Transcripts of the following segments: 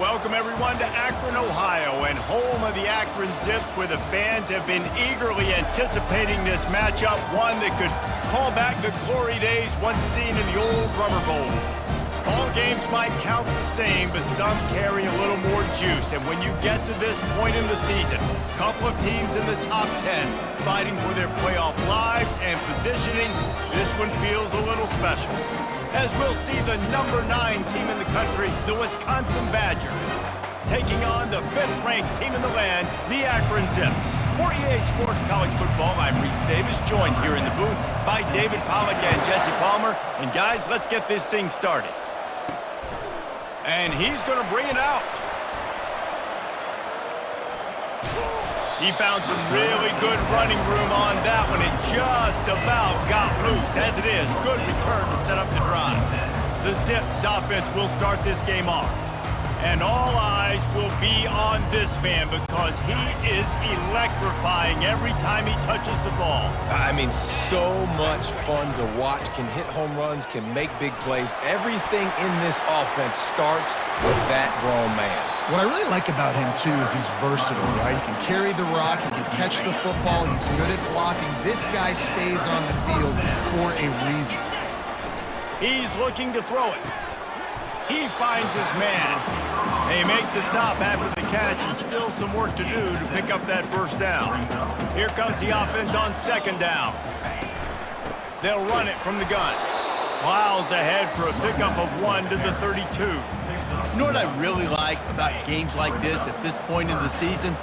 Welcome everyone to Akron, Ohio, and home of the Akron Zips, where the fans have been eagerly anticipating this matchup, one that could call back the glory days once seen in the old Rubber Bowl. All games might count the same, but some carry a little more juice, and when you get to this point in the season, a couple of teams in the top 10 fighting for their playoff lives and positioning, this one feels a little special, as we'll see the number 9 team in the country, the Wisconsin Badgers, taking on the 5th-ranked team in the land, the Akron Zips. For EA Sports College Football, I'm Reese Davis, joined here in the booth by David Pollack and Jesse Palmer. And guys, let's get this thing started. And he's going to bring it out. He found some really good running room on that one and just about got loose. As it is, good return to set up the drive. The Zips offense will start this game off. And all eyes will be on this man because he is electrifying every time he touches the ball. I mean, so much fun to watch. Can hit home runs, can make big plays. Everything in this offense starts with that grown man. What I really like about him, too, is he's versatile, right? He can carry the rock, he can catch the football, he's good at blocking. This guy stays on the field for a reason. He's looking to throw it. He finds his man. They make the stop after the catch, and still some work to do to pick up that first down. Here comes the offense on second down. They'll run it from the gun. Plows ahead for a pickup of 1 to the 32. You know what I really like about games like this at this point in the season?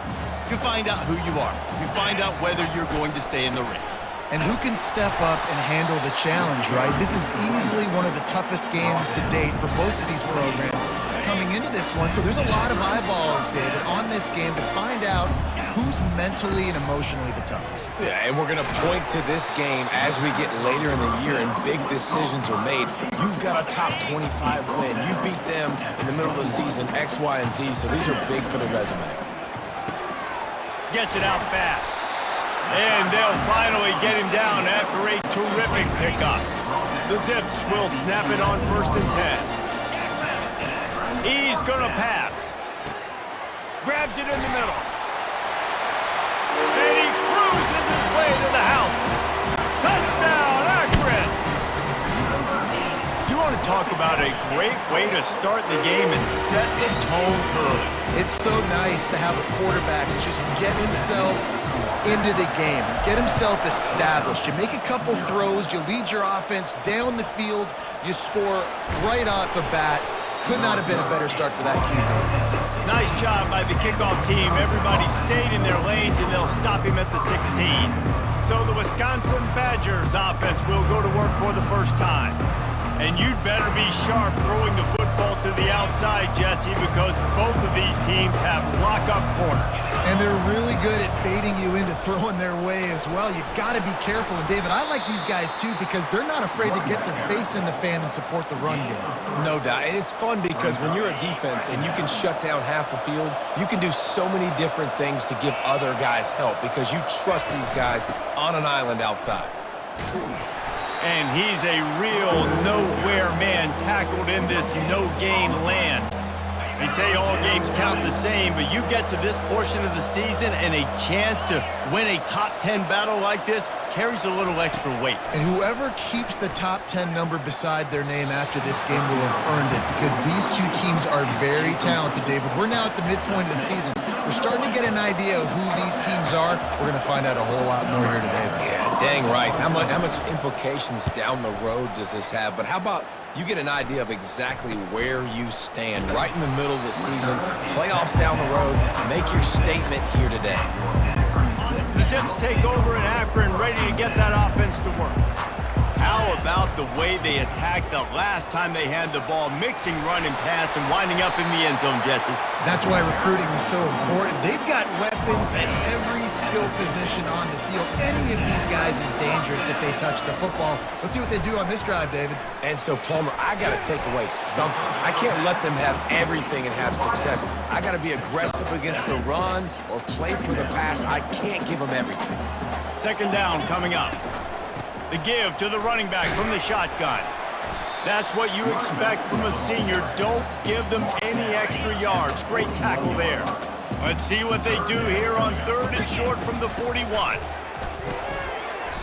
You find out who you are. You find out whether you're going to stay in the race. And who can step up and handle the challenge, right? This is easily one of the toughest games to date for both of these programs coming into this one. So there's a lot of eyeballs, David, on this game to find out who's mentally and emotionally the toughest. Yeah, and we're going to point to this game as we get later in the year and big decisions are made. You've got a top 25 win. You beat them in the middle of the season, X, Y, and Z, so these are big for the resume. Gets it out fast. And they'll finally get him down after a terrific pickup. The Zips will snap it on 1st and 10. He's going to pass. Grabs it in the middle. And he cruises his way to the house. Touchdown, Akron! You want to talk about a great way to start the game and set the tone early. It's so nice to have a quarterback just get himself into the game, get himself established. You make a couple throws, you lead your offense down the field, you score right off the bat. Could not have been a better start for that QB. Nice job by the kickoff team. Everybody stayed in their lanes, and they'll stop him at the 16. So the Wisconsin Badgers offense will go to work for the first time. And you'd better be sharp throwing the football to the outside, Jesse, because both of these teams have lock-up corners. And they're really good at baiting you into throwing their way as well. You've got to be careful. And, David, I like these guys, too, because they're not afraid to get their face in the fan and support the run game. No doubt. And it's fun because when you're a defense and you can shut down half the field, you can do so many different things to give other guys help because you trust these guys on an island outside. And he's a real nowhere man tackled in this no-gain land. They say all games count the same, but you get to this portion of the season and a chance to win a top 10 battle like this carries a little extra weight. And whoever keeps the top 10 number beside their name after this game will have earned it because these two teams are very talented, David. We're now at the midpoint of the season. We're starting to get an idea of who these teams are. We're going to find out a whole lot more here today. Yeah, dang right. How much implications down the road does this have? But how about you get an idea of exactly where you stand right in the middle of the season, playoffs down the road, make your statement here today. The Zips take over in Akron, ready to get that offense to work. How about the way they attacked the last time they had the ball, mixing run and pass and winding up in the end zone, Jesse? That's why recruiting is so important. They've got weapons at every skill position on the field. Any of these guys is dangerous if they touch the football. Let's see what they do on this drive, David. And so, Palmer, I got to take away something. I can't let them have everything and have success. I got to be aggressive against the run or play for the pass. I can't give them everything. Second down coming up. The give to the running back from the shotgun. That's what you expect from a senior. Don't give them any extra yards. Great tackle there. Let's see what they do here on 3rd and short from the 41.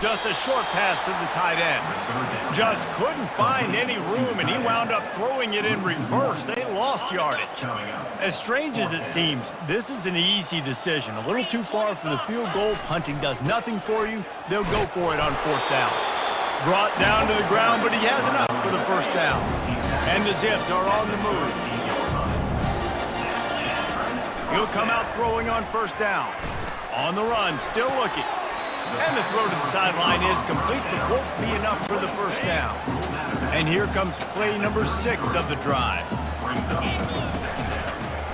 Just a short pass to the tight end. Just couldn't find any room, and he wound up throwing it in reverse. They lost yardage. As strange as it seems, this is an easy decision. A little too far for the field goal. Punting does nothing for you. They'll go for it on 4th down. Brought down to the ground, but he has enough for the 1st down. And the Zips are on the move. He'll come out throwing on 1st down. On the run, still looking. And the throw to the sideline is complete, but won't be enough for the 1st down. And here comes play number 6 of the drive.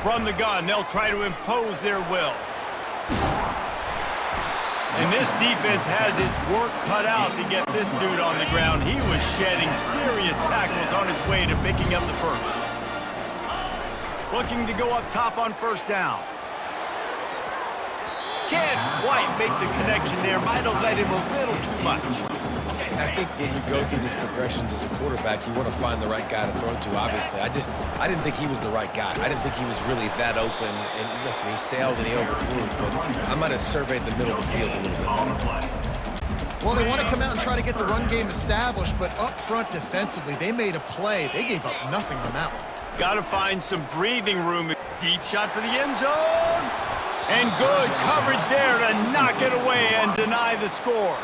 From the gun, they'll try to impose their will. And this defense has its work cut out to get this dude on the ground. He was shedding serious tackles on his way to picking up the 1st. Looking to go up top on 1st down. Can't quite make the connection there. Might have led him a little too much. I think when you go through these progressions as a quarterback, you want to find the right guy to throw to, obviously. I didn't think he was the right guy. I didn't think he was really that open. And listen, he sailed and he overthrew, but I might have surveyed the middle of the field a little bit better. Well, they want to come out and try to get the run game established, but up front defensively, they made a play. They gave up nothing on that one. Got to find some breathing room. Deep shot for the end zone. And good coverage there to knock it away and deny the score.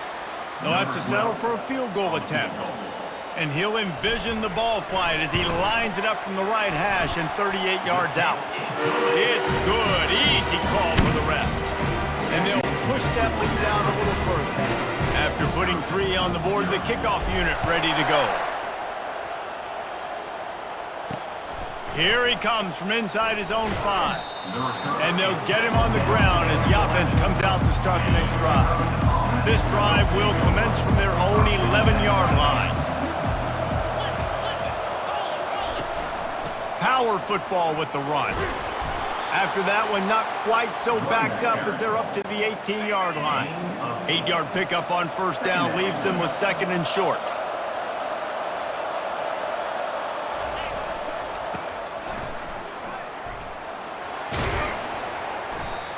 They'll have to settle for a field goal attempt. And he'll envision the ball flight as he lines it up from the right hash and 38 yards out. It's good. Easy call for the refs. And they'll push that lead out a little further. After putting 3 on the board, the kickoff unit ready to go. Here he comes from inside his own 5. And they'll get him on the ground as the offense comes out to start the next drive. This drive will commence from their own 11-yard line. Power football with the run. After that one, not quite so backed up as they're up to the 18-yard line. 8-yard pickup on 1st down leaves them with 2nd and short.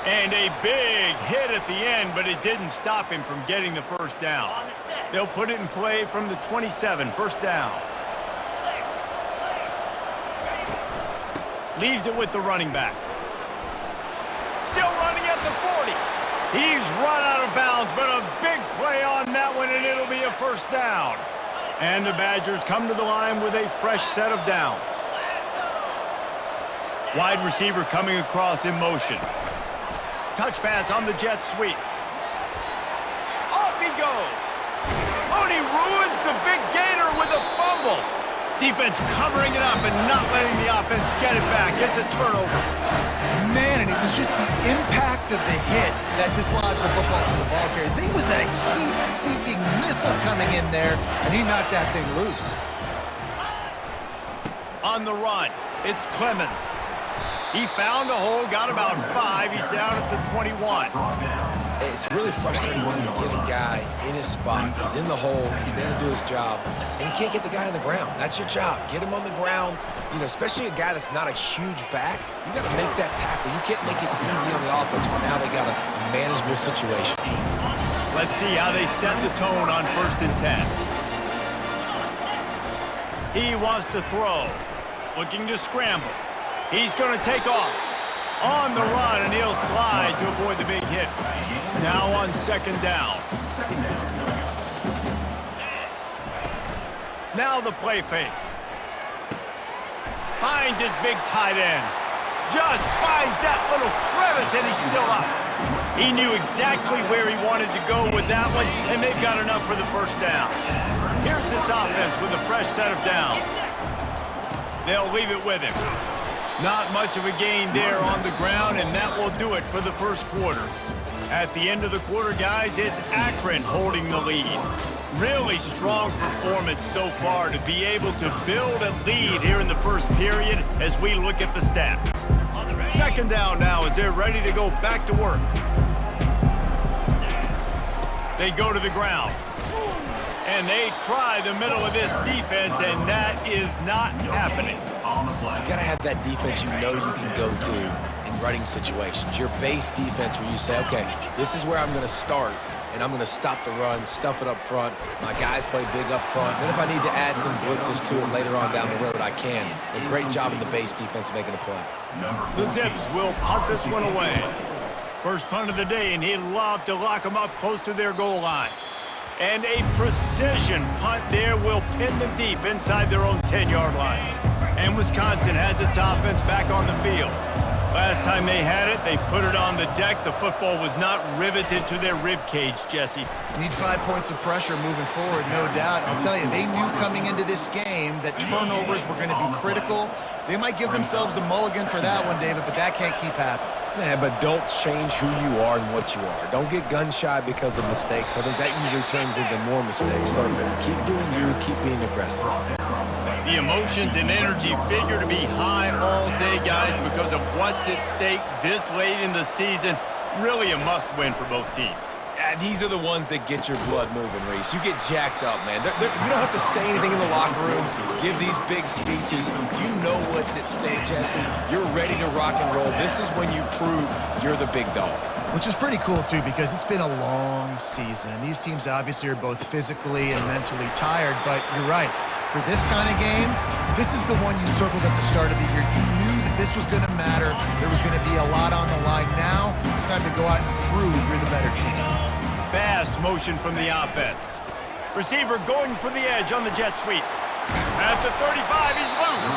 And a big hit at the end, but it didn't stop him from getting the 1st down. They'll put it in play from the 27, 1st down. Leaves it with the running back. Still running at the 40. He's run out of bounds, but a big play on that one, and it'll be a 1st down. And the Badgers come to the line with a fresh set of downs. Wide receiver coming across in motion. Touch pass on the jet sweep. Off he goes. Oh, and he ruins the big gator with a fumble. Defense covering it up and not letting the offense get it back. It's a turnover. Man, and it was just the impact of the hit that dislodged the football from the ball carrier. There was a heat-seeking missile coming in there, and he knocked that thing loose. On the run, it's Clemens. He found a hole, got about 5. He's down at the 21. It's really frustrating when you get a guy in his spot. He's in the hole. He's there to do his job. And you can't get the guy on the ground. That's your job. Get him on the ground. You know, especially a guy that's not a huge back. You got to make that tackle. You can't make it easy on the offense, but now they got a manageable situation. Let's see how they set the tone on 1st and 10. He wants to throw. Looking to scramble. He's going to take off. On the run, and he'll slide to avoid the big hit. Now on 2nd down. Now the play fake. Finds his big tight end. Just finds that little crevice, and he's still up. He knew exactly where he wanted to go with that one, and they've got enough for the 1st down. Here's this offense with a fresh set of downs. They'll leave it with him. Not much of a gain there on the ground, and that will do it for the 1st quarter. At the end of the quarter, guys, it's Akron holding the lead. Really strong performance so far to be able to build a lead here in the 1st period as we look at the stats. 2nd down now as they're ready to go back to work. They go to the ground. And they try the middle of this defense, and that is not happening. You got to have that defense you know you can go to in running situations. Your base defense where you say, okay, this is where I'm going to start, and I'm going to stop the run, stuff it up front. My guys play big up front. Then if I need to add some blitzes to it later on down the road, I can. A great job in the base defense making a play. The Zips will punt this one away. First punt of the day, and he'd love to lock them up close to their goal line. And a precision punt there will pin them deep inside their own 10-yard line. And Wisconsin has its offense back on the field. Last time they had it, they put it on the deck. The football was not riveted to their rib cage, Jesse. Need 5 points of pressure moving forward, no doubt. I'll tell you, they knew coming into this game that turnovers were going to be critical. They might give themselves a mulligan for that one, David, but that can't keep happening. Yeah, but don't change who you are and what you are. Don't get gun-shy because of mistakes. I think that usually turns into more mistakes. So keep doing you, keep being aggressive. The emotions and energy figure to be high all day, guys, because of what's at stake this late in the season. Really a must-win for both teams. Yeah, these are the ones that get your blood moving, Reese. You get jacked up, man. You don't have to say anything in the locker room, give these big speeches. You know what's at stake, Jesse. You're ready to rock and roll. This is when you prove you're the big dog. Which is pretty cool, too, because it's been a long season. And these teams obviously are both physically and mentally tired, but you're right. For this kind of game, this is the one you circled at the start of the year. You knew that this was going to matter. There was going to be a lot on the line. Now it's time to go out and prove you're the better team. Fast motion from the offense. Receiver going for the edge on the jet sweep. At the 35, he's loose.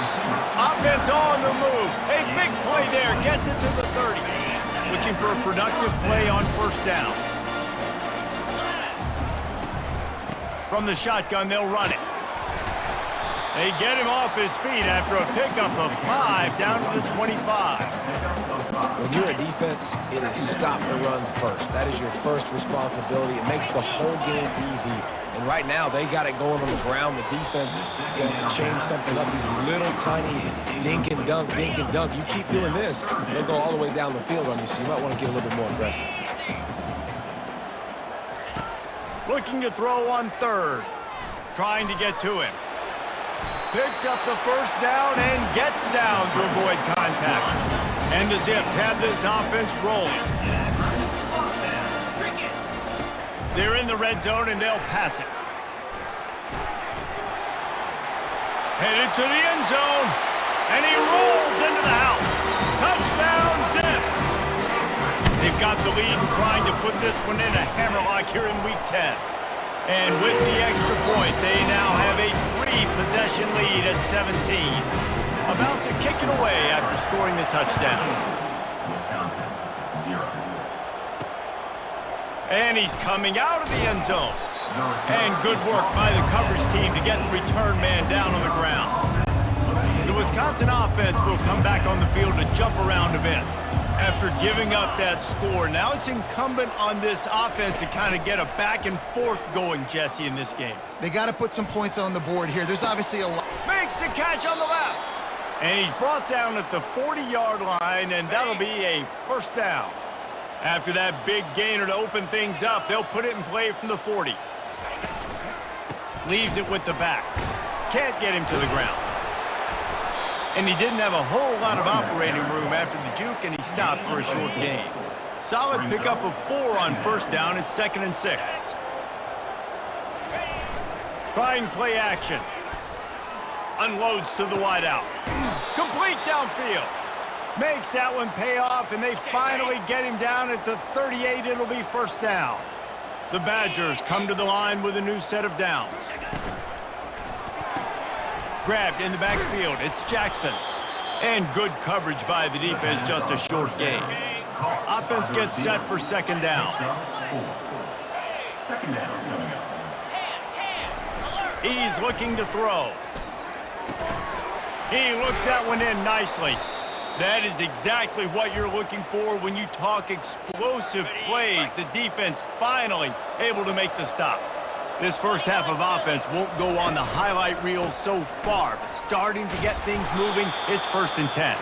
Offense on the move. A big play there. Gets it to the 30. Looking for a productive play on first down. From the shotgun, they'll run it. They get him off his feet after a pickup of 5 down to the 25. When you're a defense, it is stop the run first. That is your first responsibility. It makes the whole game easy. And right now, they got it going on the ground. The defense is going to have to change something up. These little tiny dink and dunk, dink and dunk. You keep doing this, they'll go all the way down the field on you, so you might want to get a little bit more aggressive. Looking to throw on third. Trying to get to him. Picks up the first down and gets down to avoid contact. And the Zips have this offense rolling. They're in the red zone and they'll pass it. Headed to the end zone. And he rolls into the house. Touchdown, Zips. They've got the lead and trying to put this one in a hammerlock here in Week 10. And with the extra point, they now have a 3-possession lead at 17. About to kick it away after scoring the touchdown. Wisconsin, 0. And he's coming out of the end zone. And good work by the coverage team to get the return man down on the ground. The Wisconsin offense will come back on the field to jump around a bit. After giving up that score, now it's incumbent on this offense to kind of get a back and forth going, Jesse, in this game. They got to put some points on the board here. There's obviously a lot. Makes the catch on the left. And he's brought down at the 40-yard line, and that'll be a first down. After that big gainer to open things up, they'll put it in play from the 40. Leaves it with the back. Can't get him to the ground. And he didn't have a whole lot of operating room after the juke, and he stopped for a short gain. Solid pickup of 4 on first down. It's 2nd and 6. Trying play action. Unloads to the wideout. Complete downfield. Makes that one pay off, and they finally get him down at the 38. It'll be first down. The Badgers come to the line with a new set of downs. Grabbed in the backfield, it's Jackson. And good coverage by the defense, just a short gain. Offense gets set for second down. Second down coming up. He's looking to throw. He looks that one in nicely. That is exactly what you're looking for when you talk explosive plays. The defense finally able to make the stop. This first half of offense won't go on the highlight reel so far, but starting to get things moving, it's 1st and 10.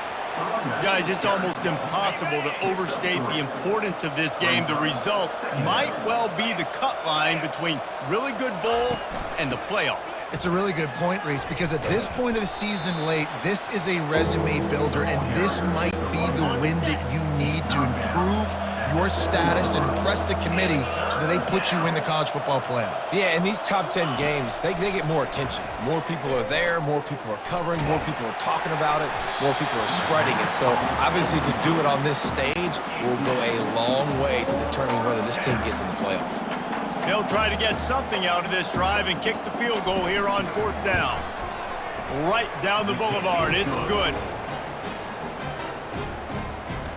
Guys, it's almost impossible to overstate the importance of this game. The result might well be the cut line between really good bowl and the playoffs. It's a really good point, Reese, because at this point of the season late, this is a resume builder, and this might be the win that you need to improve your status and impress the committee so that they put you in the college football playoff. Yeah, in these top 10 games, they get more attention. More people are there, more people are covering, more people are talking about it, more people are spreading it. So obviously to do it on this stage will go a long way to determining whether this team gets in the playoff. They'll try to get something out of this drive and kick the field goal here on 4th down. Right down the boulevard. It's good.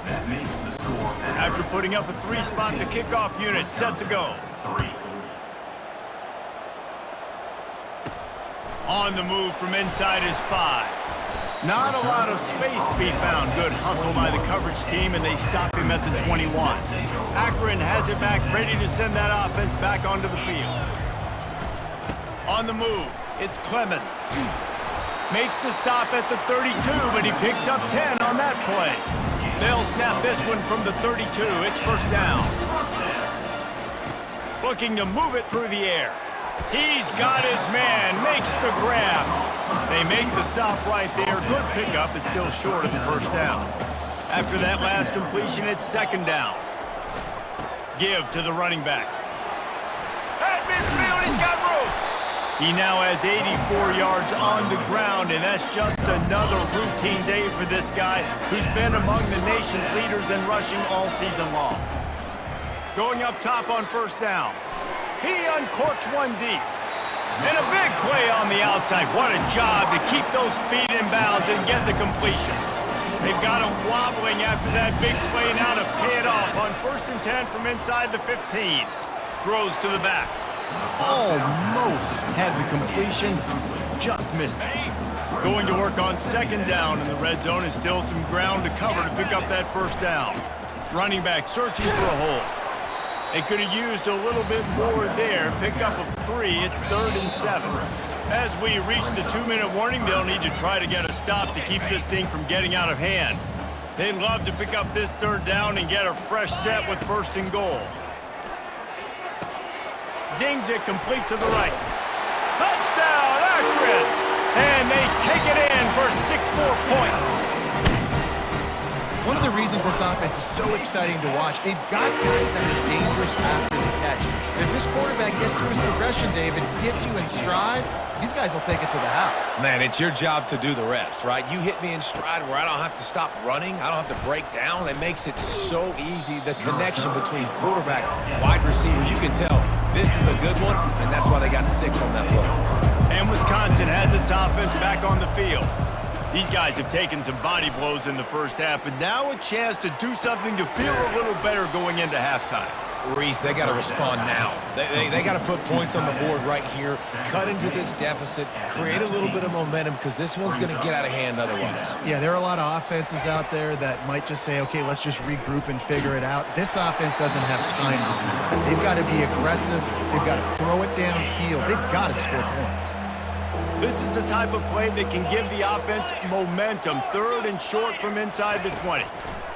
That makes the score. After putting up a 3-spot, the kickoff unit set to go. 3. On the move from inside his 5. Not a lot of space to be found. Good hustle by the coverage team, and they stop him at the 21. Akron has it back, ready to send that offense back onto the field. On the move, it's Clemens. Makes the stop at the 32, but he picks up 10 on that play. They'll snap this one from the 32. It's 1st down. Looking to move it through the air. He's got his man, makes the grab. They make the stop right there. Good pickup, it's still short of the 1st down. After that last completion, it's 2nd down. Give to the running back. At midfield, he's got room. He now has 84 yards on the ground, and that's just another routine day for this guy who's been among the nation's leaders in rushing all season long. Going up top on 1st down. He uncorks one deep. And a big play on the outside. What a job to keep those feet in bounds and get the completion. They've got him wobbling after that big play now to pay it off on 1st and 10 from inside the 15. Throws to the back. Almost had the completion, just missed it. Going to work on 2nd down, and the red zone is still some ground to cover to pick up that 1st down. Running back searching for a hole. They could have used a little bit more there. Pick up of 3. It's 3rd and 7. As we reach the 2-minute warning, they'll need to try to get a stop to keep this thing from getting out of hand. They'd love to pick up this 3rd down and get a fresh set with 1st and goal. Zings it complete to the right. Touchdown, Akron! And they take it in for 6 more points. One of the reasons this offense is so exciting to watch, they've got guys that are dangerous after the catch. And if this quarterback gets through his progression, David, hits you in stride, these guys will take it to the house. Man, it's your job to do the rest, right? You hit me in stride where I don't have to stop running. I don't have to break down. It makes it so easy. The connection between quarterback, wide receiver, you can tell this is a good one, and that's why they got 6 on that play. And Wisconsin has its offense back on the field. These guys have taken some body blows in the 1st half, but now a chance to do something to feel a little better going into halftime. Reese, they got to respond now. They got to put points on the board right here, cut into this deficit, create a little bit of momentum, because this one's going to get out of hand otherwise. Yeah, there are a lot of offenses out there that might just say, okay, let's just regroup and figure it out. This offense doesn't have time to do that. They've got to be aggressive. They've got to throw it downfield. They've got to score points. This is the type of play that can give the offense momentum. 3rd and short from inside the 20.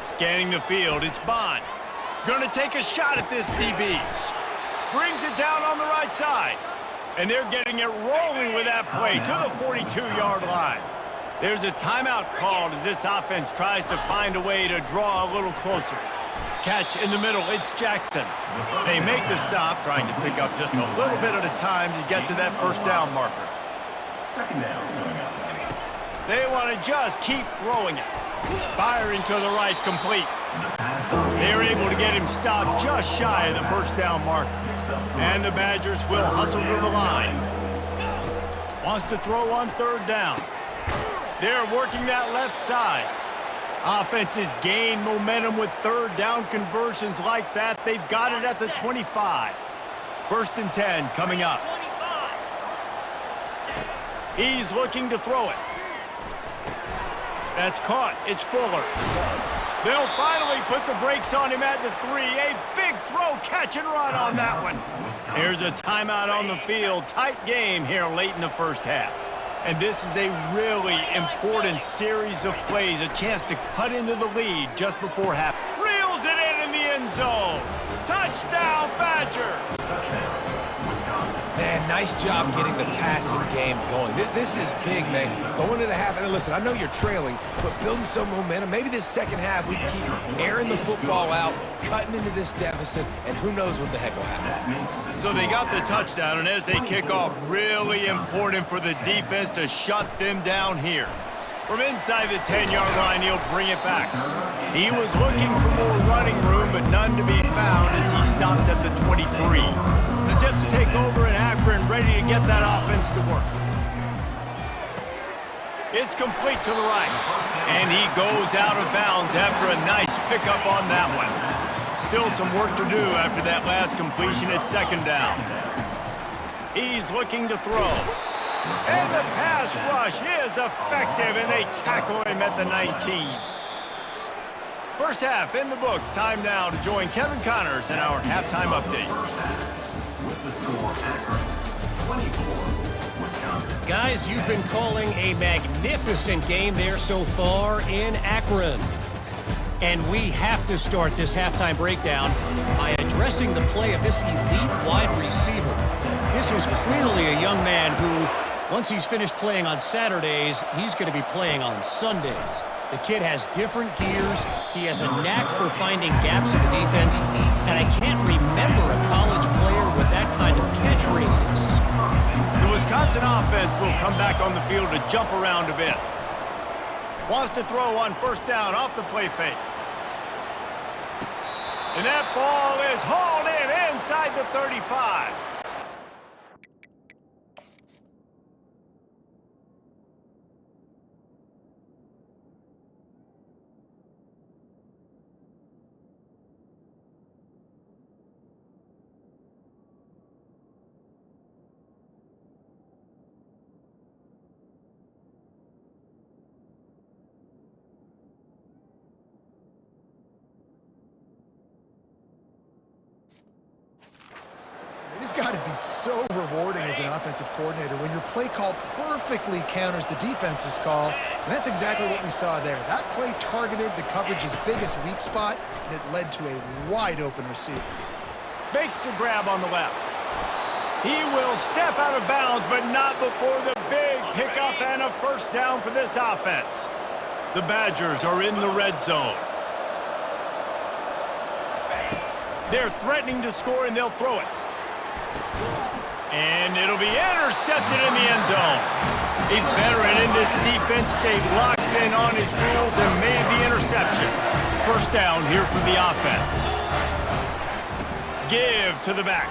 Scanning the field, it's Bond. Gonna take a shot at this DB. Brings it down on the right side. And they're getting it rolling with that play to the 42-yard line. There's a timeout called as this offense tries to find a way to draw a little closer. Catch in the middle, it's Jackson. They make the stop, trying to pick up just a little bit at a time to get to that 1st down marker. 2nd down coming up. They want to just keep throwing it. Firing to the right, complete. They're able to get him stopped just shy of the 1st down marker. And the Badgers will hustle to the line. Wants to throw on 3rd down. They're working that left side. Offenses gain momentum with 3rd down conversions like that. They've got it at the 25. 1st and 10 coming up. He's looking to throw it. That's caught. It's Fuller. They'll finally put the brakes on him at the 3. A big throw, catch and run on that one. There's a timeout on the field. Tight game here late in the 1st half. And this is a really important series of plays, a chance to cut into the lead just before half. Reels it in the end zone. Touchdown, Badger! Touchdown, Wisconsin. Man, nice job getting the passing game going. This is big, man. Going into the half, and listen, I know you're trailing, but building some momentum. Maybe this second half we can keep airing the football out, cutting into this deficit, and who knows what the heck will happen. So they got the touchdown, and as they kick off, really important for the defense to shut them down here. From inside the 10-yard line, he'll bring it back. He was looking for more running room, but none to be found as he stopped at the 23. The Zips take over in Akron, ready to get that offense to work. It's complete to the right, and he goes out of bounds after a nice pickup on that one. Still some work to do after that last completion at second down. He's looking to throw. And the pass rush is effective, and they tackle him at the 19. First half in the books. Time now to join Kevin Connors in our halftime update. With the score, Akron 24, Wisconsin. Guys, you've been calling a magnificent game there so far in Akron. And we have to start this halftime breakdown by addressing the play of this elite wide receiver. This is clearly a young man who, once he's finished playing on Saturdays, he's going to be playing on Sundays. The kid has different gears. He has a knack for finding gaps in the defense. And I can't remember a college player with that kind of catch radius. The Wisconsin offense will come back on the field to jump around a bit. Wants to throw on first down off the play fake. And that ball is hauled in inside the 35. It's got to be so rewarding as an offensive coordinator when your play call perfectly counters the defense's call, and that's exactly what we saw there. That play targeted the coverage's biggest weak spot, and it led to a wide-open receiver. Makes the grab on the left. He will step out of bounds, but not before the big pickup and a first down for this offense. The Badgers are in the red zone. They're threatening to score, and they'll throw it. And it'll be intercepted in the end zone. A veteran in this defense stayed locked in on his rules and made the interception. First down here for the offense. Give to the back.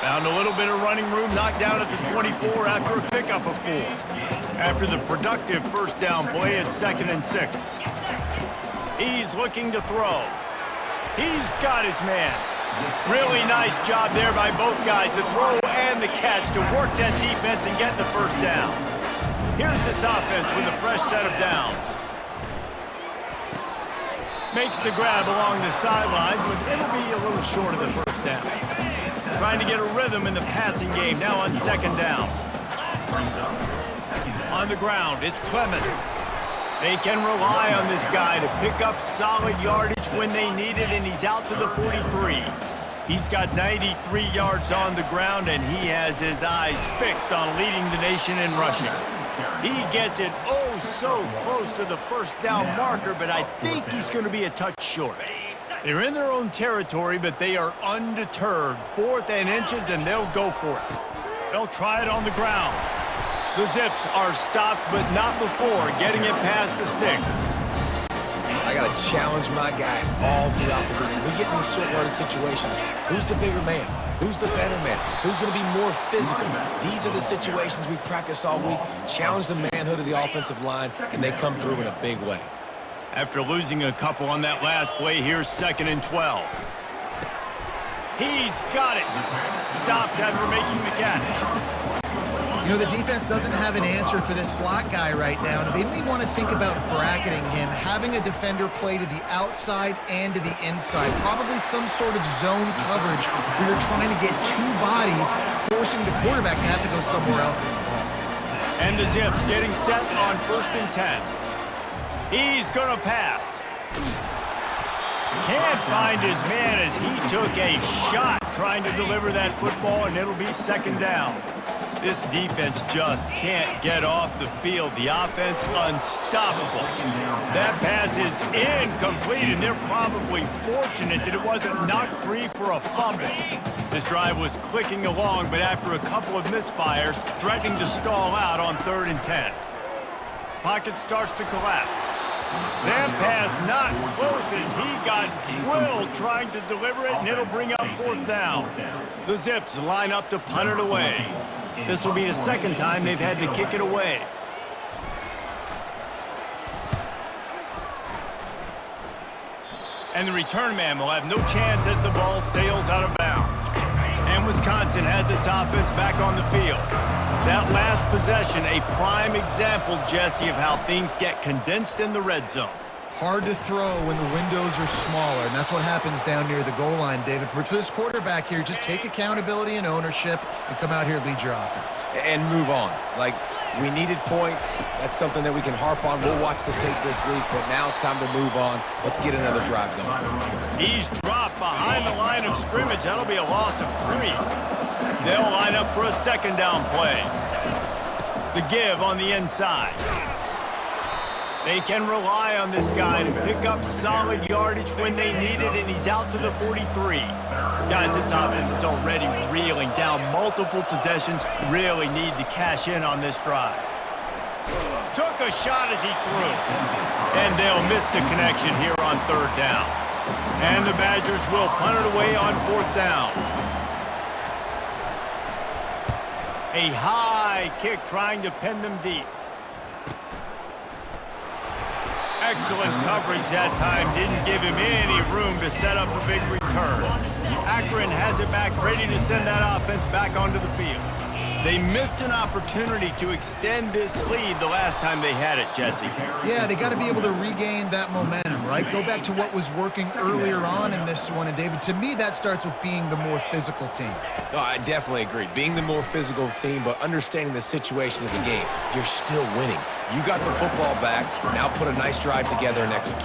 Found a little bit of running room, knocked down at the 24 after a pickup of 4. After the productive first down play at 2nd and 6. He's looking to throw. He's got his man. Really nice job there by both guys to throw and the catch to work that defense and get the first down. Here's this offense with a fresh set of downs. Makes the grab along the sidelines, but it'll be a little short of the first down. Trying to get a rhythm in the passing game now on 2nd down. On the ground, it's Clemens. They can rely on this guy to pick up solid yardage when they need it, and he's out to the 43. He's got 93 yards on the ground, and he has his eyes fixed on leading the nation in rushing. He gets it oh so close to the first down marker, but I think he's going to be a touch short. They're in their own territory, but they are undeterred. 4th and inches, and they'll go for it. They'll try it on the ground. The Zips are stopped, but not before getting it past the sticks. I got to challenge my guys all throughout the week. We get in these short-yardage situations. Who's the bigger man? Who's the better man? Who's going to be more physical? These are the situations we practice all week. Challenge the manhood of the offensive line, and they come through in a big way. After losing a couple on that last play, here's 2nd and 12. He's got it. Stopped after making the catch. You know, the defense doesn't have an answer for this slot guy right now. They may want to think about bracketing him, having a defender play to the outside and to the inside. Probably some sort of zone coverage where you're trying to get 2 bodies, forcing the quarterback to have to go somewhere else with the ball. And the Zips getting set on 1st and 10. He's going to pass. Can't find his man as he took a shot trying to deliver that football, and it'll be 2nd down. This defense just can't get off the field. The offense unstoppable. That pass is incomplete, and they're probably fortunate that it wasn't knocked free for a fumble. This drive was clicking along, but after a couple of misfires, threatening to stall out on 3rd and 10. Pocket starts to collapse. That pass not close as he got drilled trying to deliver it, and it'll bring up 4th down. The Zips line up to punt it away. This will be the 2nd time they've had to kick it away. And the return man will have no chance as the ball sails out of bounds. And Wisconsin has its offense back on the field. That last possession, a prime example, Jesse, of how things get condensed in the red zone. Hard to throw when the windows are smaller, and that's what happens down near the goal line, David. But for this quarterback here, just take accountability and ownership and come out here and lead your offense. And move on. Like, we needed points. That's something that we can harp on. We'll watch the tape this week, but now it's time to move on. Let's get another drive going. He's dropped behind the line of scrimmage. That'll be a loss of 3. They'll line up for a 2nd down play. The give on the inside. They can rely on this guy to pick up solid yardage when they need it, and he's out to the 43. Guys, this offense is already reeling down multiple possessions. Really need to cash in on this drive. Took a shot as he threw. And they'll miss the connection here on 3rd down. And the Badgers will punt it away on 4th down. A high kick trying to pin them deep. Excellent coverage that time. Didn't give him any room to set up a big return. Akron has it back, ready to send that offense back onto the field. They missed an opportunity to extend this lead the last time they had it, Jesse. Yeah, they got to be able to regain that momentum, right? Go back to what was working earlier on in this one. And, David, to me, that starts with being the more physical team. No, I definitely agree. Being the more physical team, but understanding the situation of the game. You're still winning. You got the football back. Now put a nice drive together and execute.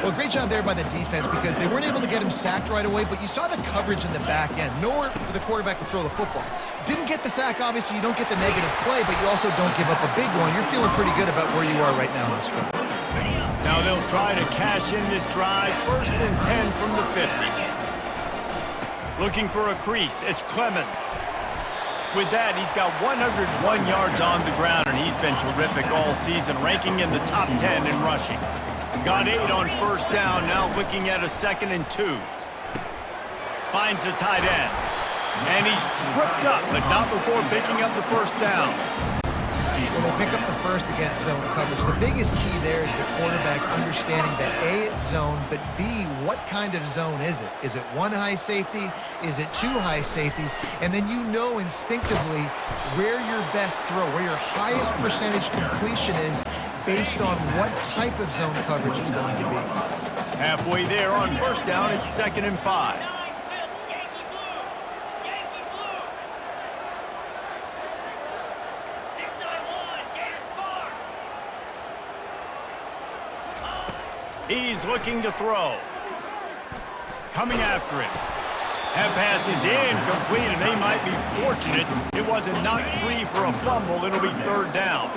Well, great job there by the defense because they weren't able to get him sacked right away, but you saw the coverage in the back end. Nowhere for the quarterback to throw the football. Didn't get the sack, obviously. You don't get the negative play, but you also don't give up a big one. You're feeling pretty good about where you are right now in this game. Now they'll try to cash in this drive. 1st and 10 from the 50. Looking for a crease. It's Clemens. With that, he's got 101 yards on the ground, and he's been terrific all season, ranking in the top 10 in rushing. Got 8 on 1st down, now looking at a 2nd and 2. Finds the tight end. And he's tripped up, but not before picking up the 1st down. Well, they pick up the first against zone coverage. The biggest key there is the quarterback understanding that A, it's zone, but B, what kind of zone is it? Is it 1 high safety? Is it 2 high safeties? And then you know instinctively where your best throw, where your highest percentage completion is based on what type of zone coverage it's going to be. Halfway there on 1st down, it's 2nd and 5. He's looking to throw. Coming after him. That pass is incomplete, and they might be fortunate it wasn't knocked free for a fumble. It'll be 3rd down.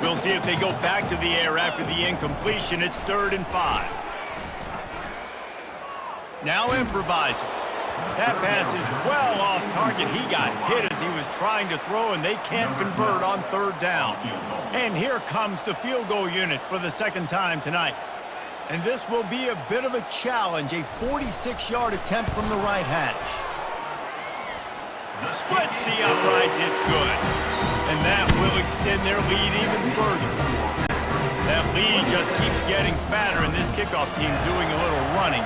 We'll see if they go back to the air after the incompletion. It's 3rd and 5. Now improvising. That pass is well off target. He got hit as he was trying to throw, and they can't convert on 3rd down. And here comes the field goal unit for the 2nd time tonight. And this will be a bit of a challenge, a 46-yard attempt from the right hash. Splits the uprights, it's good. And that will extend their lead even further. That lead just keeps getting fatter, and this kickoff team doing a little running.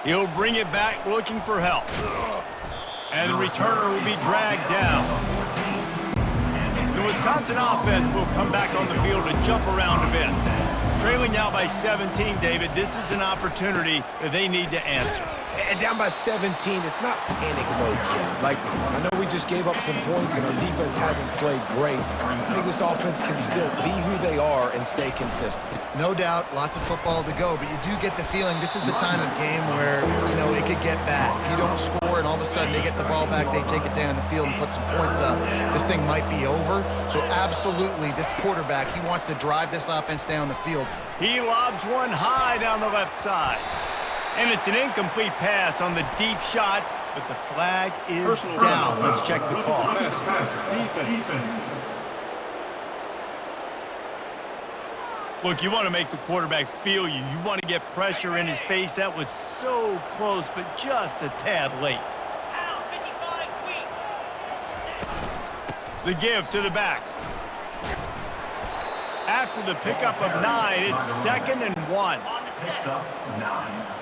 He'll bring it back looking for help. And the returner will be dragged down. The Wisconsin offense will come back on the field to jump around a bit. Trailing now by 17, David, this is an opportunity that they need to answer. And down by 17, it's not panic mode yet. Like, I know we just gave up some points and our defense hasn't played great. I think this offense can still be who they are and stay consistent. No doubt, lots of football to go, but you do get the feeling this is the time of game where, you know, it could get bad. If you don't score and all of a sudden they get the ball back, they take it down the field and put some points up, this thing might be over. So absolutely, this quarterback, he wants to drive this offense down the field. He lobs one high down the left side. And it's an incomplete pass on the deep shot, but the flag is down. Let's check the call. Defense. Look, you want to make the quarterback feel you. You want to get pressure in his face. That was so close, but just a tad late. The give to the back. After the pickup of 9, it's 2nd and 1. Picks up 9.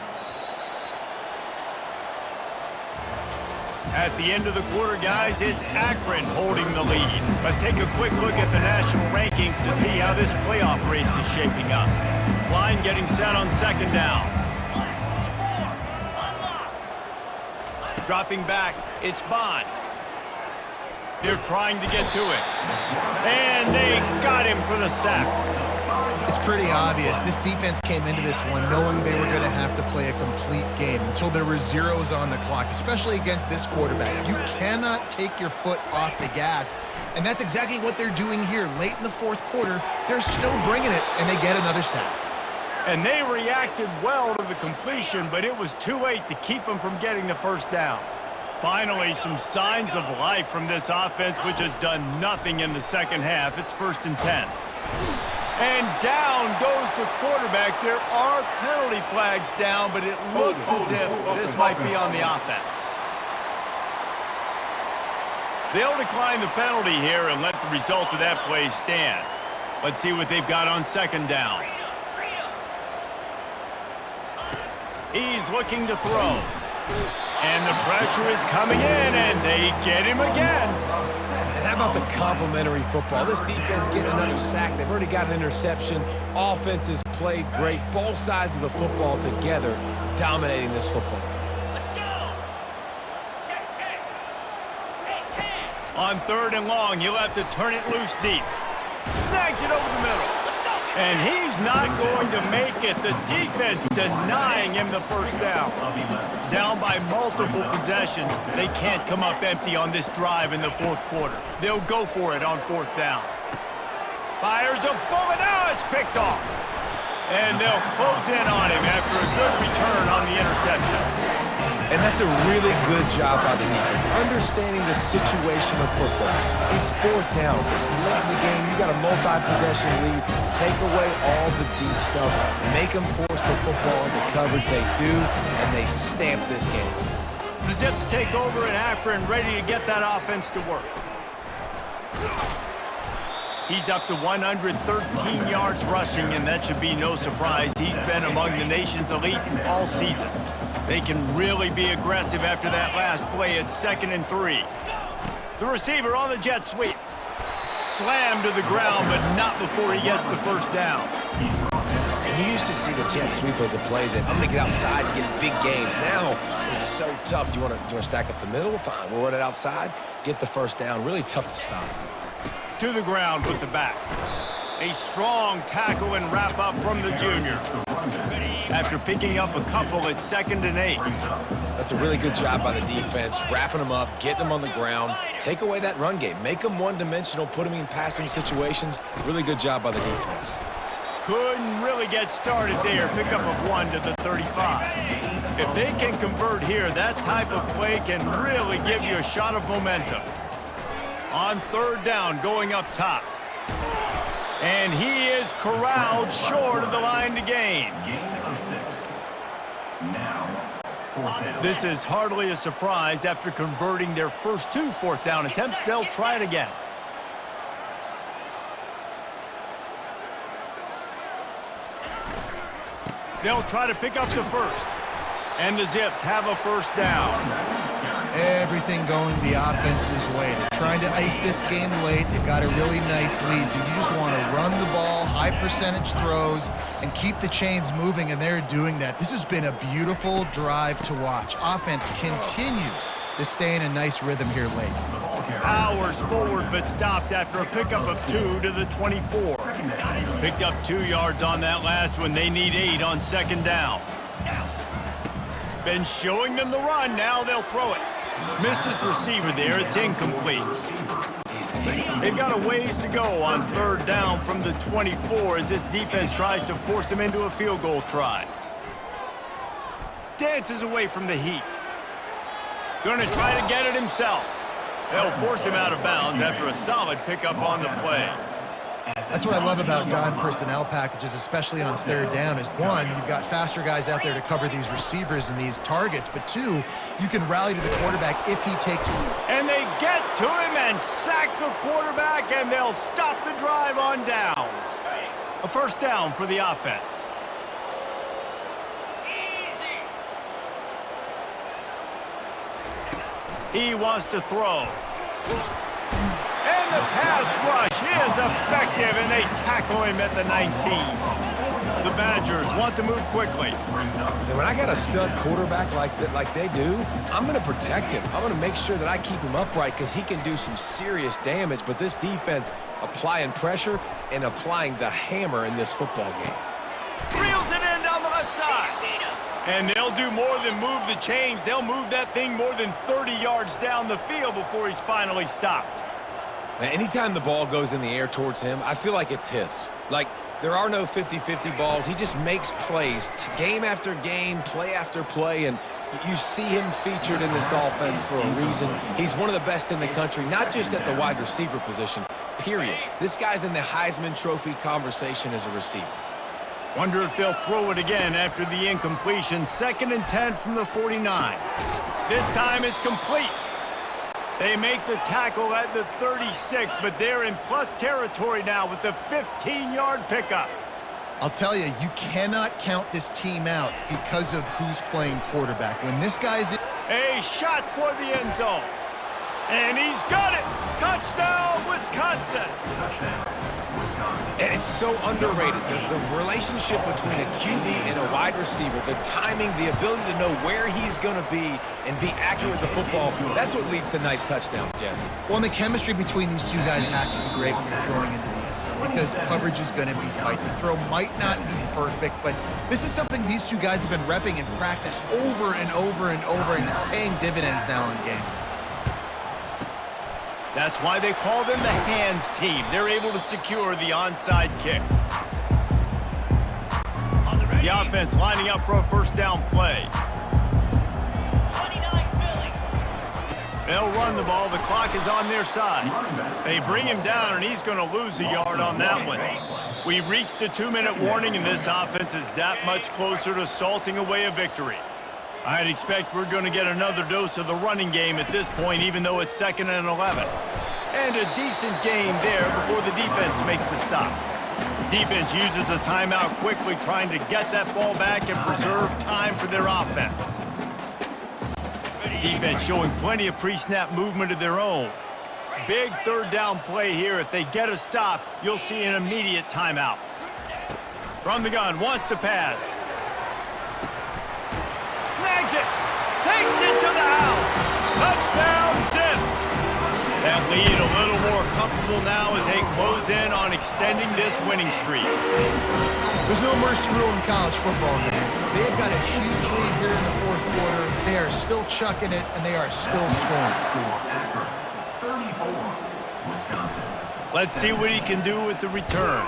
At the end of the quarter, guys, it's Akron holding the lead. Let's take a quick look at the national rankings to see how this playoff race is shaping up. Line getting set on 2nd down. Dropping back, it's Bond. They're trying to get to it. And they got him for the sack. It's pretty obvious. This defense came into this one knowing they were going to have to play a complete game until there were zeros on the clock, especially against this quarterback. You cannot take your foot off the gas, and that's exactly what they're doing here. Late in the 4th quarter, they're still bringing it, and they get another sack. And they reacted well to the completion, but it was too late to keep them from getting the 1st down. Finally, some signs of life from this offense, which has done nothing in the 2nd half. It's 1st and 10. And down goes the quarterback. There are penalty flags down, but it looks as if this might be on the offense. They'll decline the penalty here and let the result of that play stand. Let's see what they've got on 2nd down. He's looking to throw. And the pressure is coming in, and they get him again. And how about the complimentary football? This defense getting another sack. They've already got an interception. Offense has played great. Both sides of the football together dominating this football game. Let's go. Check. On 3rd and long, he'll have to turn it loose deep. Snags it over the middle. And he's not going to make it. The defense denying him the 1st down. Down by multiple possessions. They can't come up empty on this drive in the 4th quarter. They'll go for it on 4th down. Fires a bullet. Now it's picked off. And they'll close in on him after a good return on the interception. And that's a really good job by the defense, understanding the situation of football. It's 4th down. It's late in the game. You got a multi-possession lead. Take away all the deep stuff. Make them force the football into coverage. They do, and they stamp this game. The Zips take over in Akron, ready to get that offense to work. He's up to 113 yards rushing, and that should be no surprise. He's been among the nation's elite all season. They can really be aggressive after that last play. It's 2nd and 3. The receiver on the jet sweep. Slammed to the ground, but not before he gets the 1st down. And you used to see the jet sweep as a play that I'm going to get outside and get big gains. Now, it's so tough. Do you want to stack up the middle? Fine. We'll run it outside, get the 1st down. Really tough to stop. To the ground with the back. A strong tackle and wrap up from the junior. After picking up a couple, it's 2nd and 8. That's a really good job by the defense, wrapping them up, getting them on the ground. Take away that run game. Make them one-dimensional, put them in passing situations. Really good job by the defense. Couldn't really get started there. Pickup of 1 to the 35. If they can convert here, that type of play can really give you a shot of momentum. On 3rd down, going up top. And he is corralled short of the line to gain. Gain of 6. Now, 4th down. This is hardly a surprise. After converting their first 2 4th down attempts, they'll try it again. They'll try to pick up the 1st. And the Zips have a 1st down. Everything going the offense's way. They're trying to ice this game late. They've got a really nice lead, so you just want to run the ball, high percentage throws, and keep the chains moving, and they're doing that. This has been a beautiful drive to watch. Offense continues to stay in a nice rhythm here late. Powers forward, but stopped after a pickup of 2 to the 24. Picked up 2 yards on that last one. They need 8 on second down. Been showing them the run. Now they'll throw it. Missed his receiver there. It's incomplete. They've got a ways to go on third down from the 24 as this defense tries to force him into a field goal try. Dances away from the heat. Going to try to get it himself. They'll force him out of bounds after a solid pickup on the play. That's what I love about dime personnel packages, especially on third down, is one, you've got faster guys out there to cover these receivers and these targets, but two, you can rally to the quarterback if he takes one. And they get to him and sack the quarterback, and they'll stop the drive on downs. A first down for the offense. He wants to throw. And the pass rush is effective, and they tackle him at the 19. The Badgers want to move quickly. And when I got a stud quarterback like they do, I'm going to protect him. I'm going to make sure that I keep him upright because he can do some serious damage. But this defense applying pressure and applying the hammer in this football game. Reels it in down the left side. And they'll do more than move the chains. They'll move that thing more than 30 yards down the field before he's finally stopped. Now, anytime the ball goes in the air towards him, I feel like it's his. Like, there are no 50-50 balls. He just makes plays, game after game, play after play, and you see him featured in this offense for a reason. He's one of the best in the country, not just at the wide receiver position, period. This guy's in the Heisman Trophy conversation as a receiver. Wonder if they'll throw it again after the incompletion. 2nd and 10 from the 49. This time it's complete. They make the tackle at the 36, but they're in plus territory now with the 15-yard pickup. I'll tell you, you cannot count this team out because of who's playing quarterback. When this guy's in... A shot toward the end zone. And he's got it. Touchdown, Wisconsin. And it's so underrated. The relationship between a QB and a wide receiver, the timing, the ability to know where he's going to be and be accurate with the football, that's what leads to nice touchdowns, Jesse. Well, and the chemistry between these two guys has to be great when you're throwing into the end zone because coverage is going to be tight. The throw might not be perfect, but this is something these two guys have been repping in practice over and over and over, and it's paying dividends now in game. That's why they call them the hands team. They're able to secure the onside kick. The offense lining up for a first down play. They'll run the ball. The clock is on their side. They bring him down, and he's going to lose a yard on that one. We've reached the 2-minute warning, and this offense is that much closer to salting away a victory. I'd expect we're going to get another dose of the running game at this point, even though it's 2nd and 11. And a decent game there before the defense makes the stop. Defense uses a timeout quickly, trying to get that ball back and preserve time for their offense. Defense showing plenty of pre-snap movement of their own. Big third down play here. If they get a stop, you'll see an immediate timeout. From the gun, wants to pass. Snags it, takes it to the house. Touchdown, Zips. That lead a little more comfortable now as they close in on extending this winning streak. There's no mercy rule in college football, man. They've got a huge lead here in the 4th quarter. They are still chucking it, and they are still scoring. 34, Wisconsin. Let's see what he can do with the return.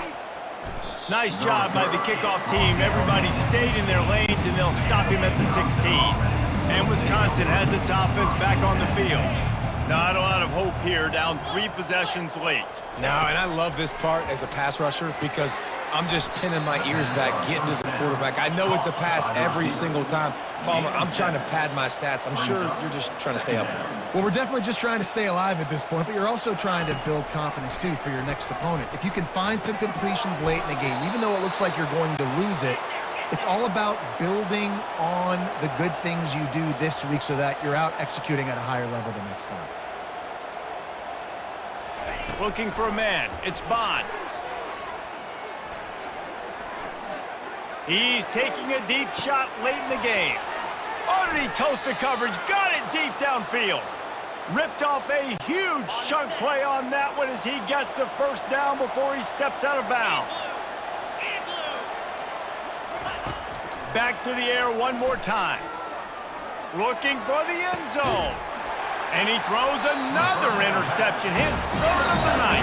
Nice job by the kickoff team. Everybody stayed in their lanes, and they'll stop him at the 16. And Wisconsin has its offense back on the field. Not a lot of hope here, down 3 possessions late. No, and I love this part as a pass rusher because I'm just pinning my ears back, getting to the quarterback. I know it's a pass every single time. Palmer, I'm trying to pad my stats. I'm sure you're just trying to stay up there. Well, we're definitely just trying to stay alive at this point, but you're also trying to build confidence, too, for your next opponent. If you can find some completions late in the game, even though it looks like you're going to lose it, It's all about building on the good things you do this week so that you're out executing at a higher level the next time. Looking for a man. It's Bond. He's taking a deep shot late in the game. Underneath toasted coverage. Got it deep downfield. Ripped off a huge chunk play on that one as he gets the first down before he steps out of bounds. Back to the air one more time. Looking for the end zone. And he throws another interception, his third of the night.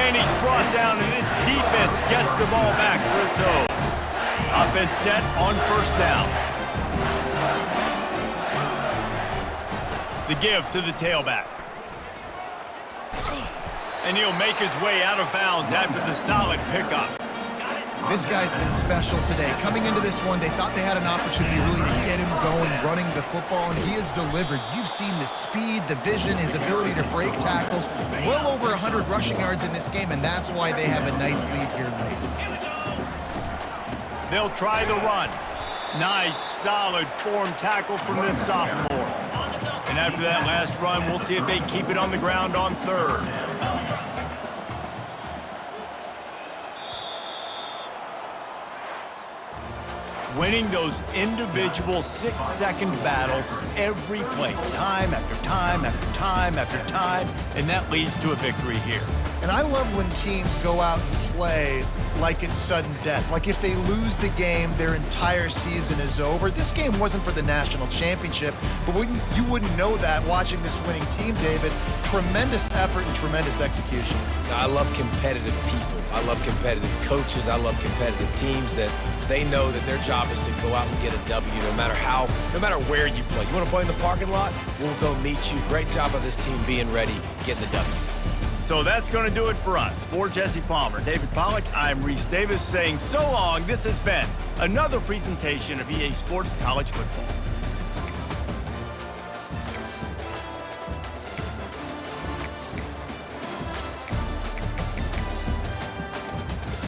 And he's brought down, and this defense gets the ball back for its own. Offense set on first down. The give to the tailback. And he'll make his way out of bounds after the solid pickup. This guy's been special today. Coming into this one, they thought they had an opportunity really to get him going, running the football, and he has delivered. You've seen the speed, the vision, his ability to break tackles. Well over 100 rushing yards in this game, and that's why they have a nice lead here late. They'll try the run. Nice, solid form tackle from this sophomore. And after that last run, we'll see if they keep it on the ground on third. Winning those individual 6-second battles every play, time after time after time after time, and that leads to a victory here. And I love when teams go out and play like it's sudden death. Like if they lose the game, their entire season is over. This game wasn't for the national championship, but you wouldn't know that watching this winning team, David. Tremendous effort and tremendous execution. I love competitive people. I love competitive coaches. I love competitive teams that they know that their job is to go out and get a W no matter where you play. You want to play in the parking lot? We'll go meet you. Great job of this team being ready, getting the W. So that's going to do it for us. For Jesse Palmer, David Pollack, I'm Reese Davis saying so long. This has been another presentation of EA Sports College Football.